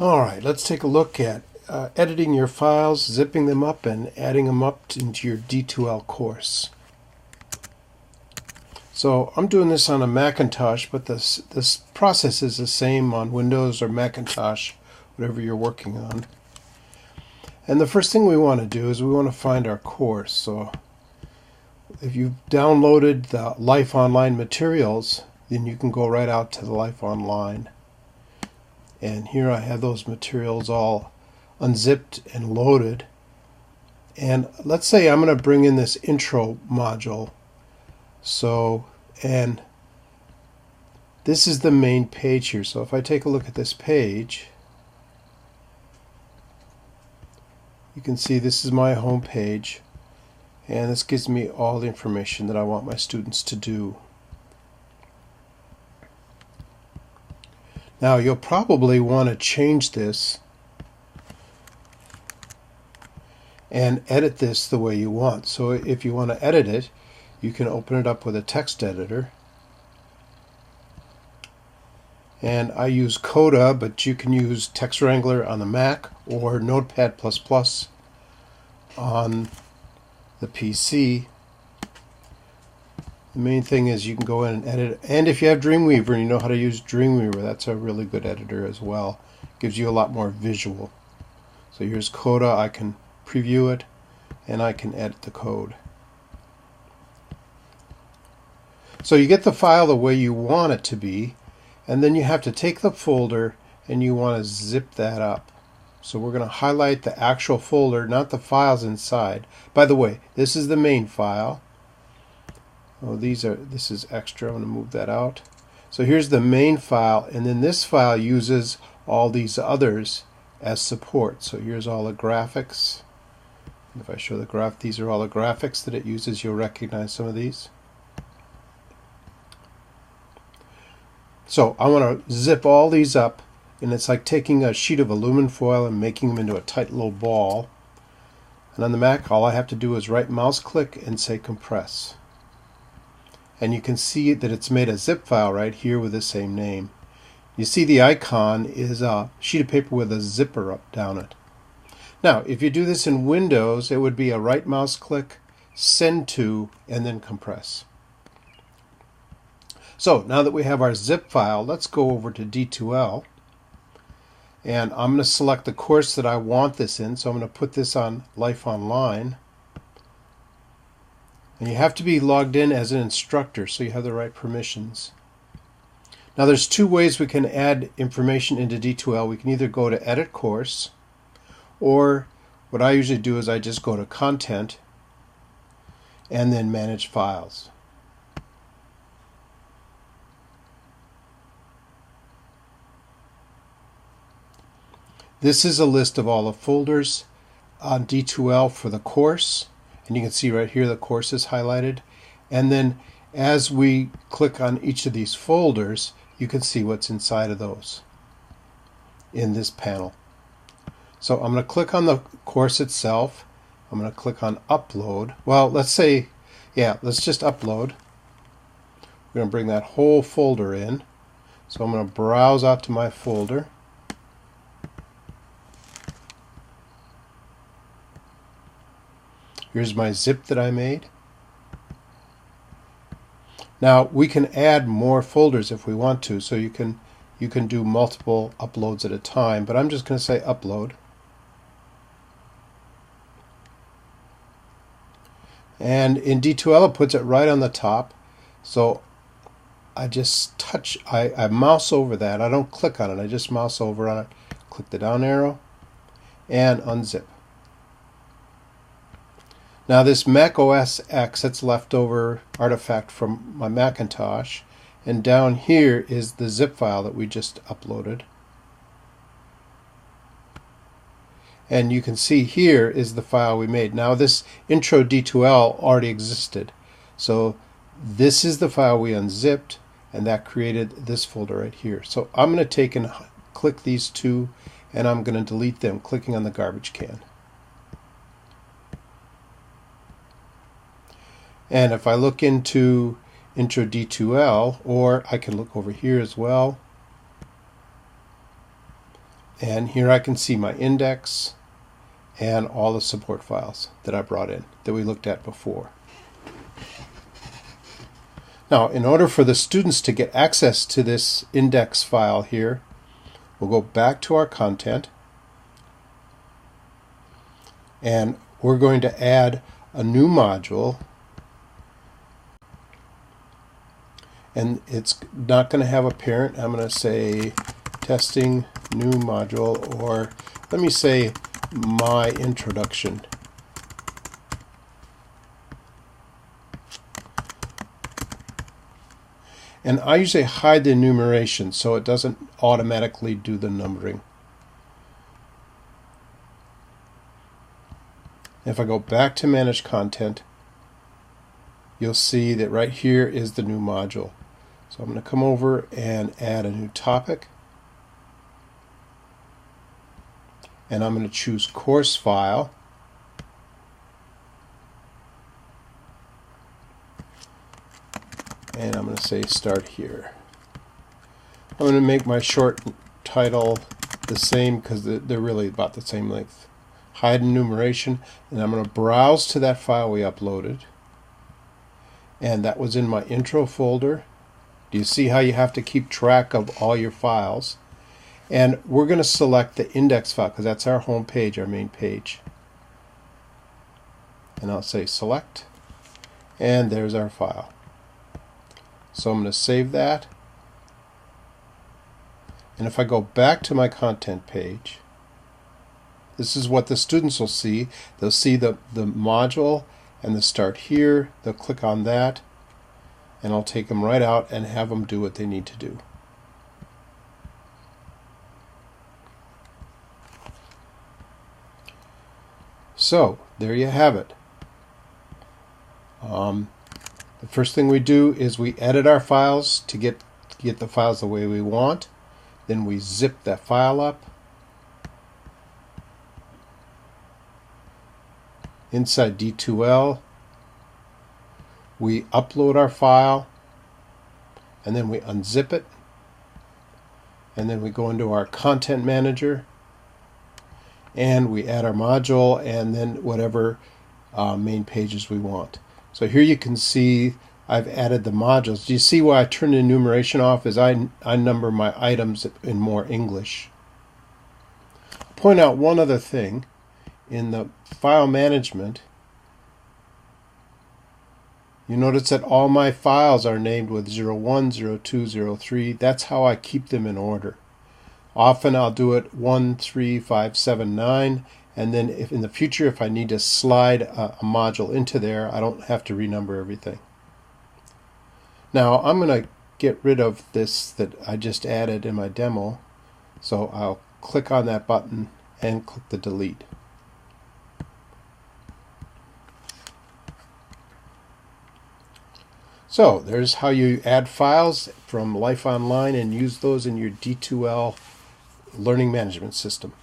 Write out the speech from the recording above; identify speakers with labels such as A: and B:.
A: Alright, let's take a look at editing your files, zipping them up, and adding them up into your D2L course. So I'm doing this on a Macintosh, but this process is the same on Windows or Macintosh, whatever you're working on. And the first thing we want to do is we want to find our course. So if you've downloaded the Life Online materials, then you can go right out to the Life Online. And here I have those materials all unzipped and loaded. And let's say I'm going to bring in this intro module. And this is the main page here. So if I take a look at this page, you can see this is my home page. And this gives me all the information that I want my students to do. Now you'll probably want to change this and edit this the way you want. So if you want to edit it, you can open it up with a text editor. And I use Coda, but you can use Text Wrangler on the Mac or Notepad++ on the PC. The main thing is you can go in and edit. And if you have Dreamweaver and you know how to use Dreamweaver, that's a really good editor as well. Gives you a lot more visual. So here's Coda. I can preview it and I can edit the code. So you get the file the way you want it to be, and then you have to take the folder and you want to zip that up. So we're going to highlight the actual folder, not the files inside. By the way, this is the main file. Oh, this is extra. I'm going to move that out. So here's the main file, and then this file uses all these others as support. So here's all the graphics. If I show the graph, these are all the graphics that it uses. You'll recognize some of these. So I want to zip all these up, and it's like taking a sheet of aluminum foil and making them into a tight little ball. And on the Mac, all I have to do is right mouse click and say compress. And you can see that it's made a zip file right here with the same name. You see the icon is a sheet of paper with a zipper up down it. Now, if you do this in Windows, it would be a right mouse click, send to, and then compress. So now that we have our zip file, let's go over to D2L. And I'm going to select the course that I want this in. So I'm going to put this on Life Online. And you have to be logged in as an instructor so you have the right permissions. Now there's two ways we can add information into D2L. We can either go to Edit Course, or what I usually do is I just go to Content and then Manage Files. This is a list of all the folders on D2L for the course. And you can see right here the course is highlighted. And then as we click on each of these folders, you can see what's inside of those in this panel. So I'm going to click on the course itself. I'm going to click on Upload. Well, let's say, let's just upload. We're going to bring that whole folder in. So I'm going to browse out to my folder. Here's my zip that I made. Now we can add more folders if we want to, so you can do multiple uploads at a time, but I'm just going to say upload. And in D2L it puts it right on the top. So I just I mouse over that. I don't click on it, I just mouse over on it, click the down arrow, and unzip. Now this Mac OS X, that's leftover artifact from my Macintosh, and down here is the zip file that we just uploaded. And you can see here is the file we made. Now this intro D2L already existed, so this is the file we unzipped, and that created this folder right here. So I'm going to take and click these two, and I'm going to delete them, clicking on the garbage can. And if I look into Intro D2L, or I can look over here as well, And here I can see my index and all the support files that I brought in that we looked at before. Now, in order for the students to get access to this index file here, we'll go back to our content, and we're going to add a new module, and it's not going to have a parent. I'm going to say testing new module, or let me say my introduction. And I usually hide the enumeration so it doesn't automatically do the numbering. If I go back to manage content, you'll see that right here is the new module. So I'm going to come over and add a new topic. And I'm going to choose course file. And I'm going to say start here. I'm going to make my short title the same because they're really about the same length. Hide enumeration, and I'm going to browse to that file we uploaded. And that was in my intro folder. Do you see how you have to keep track of all your files? And we're going to select the index file because that's our home page, our main page. And I'll say select, and there's our file. So I'm going to save that. And if I go back to my content page, this is what the students will see. They'll see the module and the start here. They'll click on that, and I'll take them right out and have them do what they need to do. So there you have it. The first thing we do is we edit our files to get the files the way we want. Then we zip that file up. Inside D2L, we upload our file, and then we unzip it, and then we go into our content manager, and we add our module, and then whatever main pages we want. So here you can see I've added the modules. Do you see why I turned the enumeration off? Is I number my items in more English. I'll point out one other thing. In the file management, you notice that all my files are named with 01, 02, 03. That's how I keep them in order. Often I'll do it 1, 3, 5, 7, 9, and then if in the future if I need to slide a module into there, I don't have to renumber everything. Now I'm going to get rid of this that I just added in my demo, so I'll click on that button and click the delete. So there's how you add files from Life Online and use those in your D2L learning management system.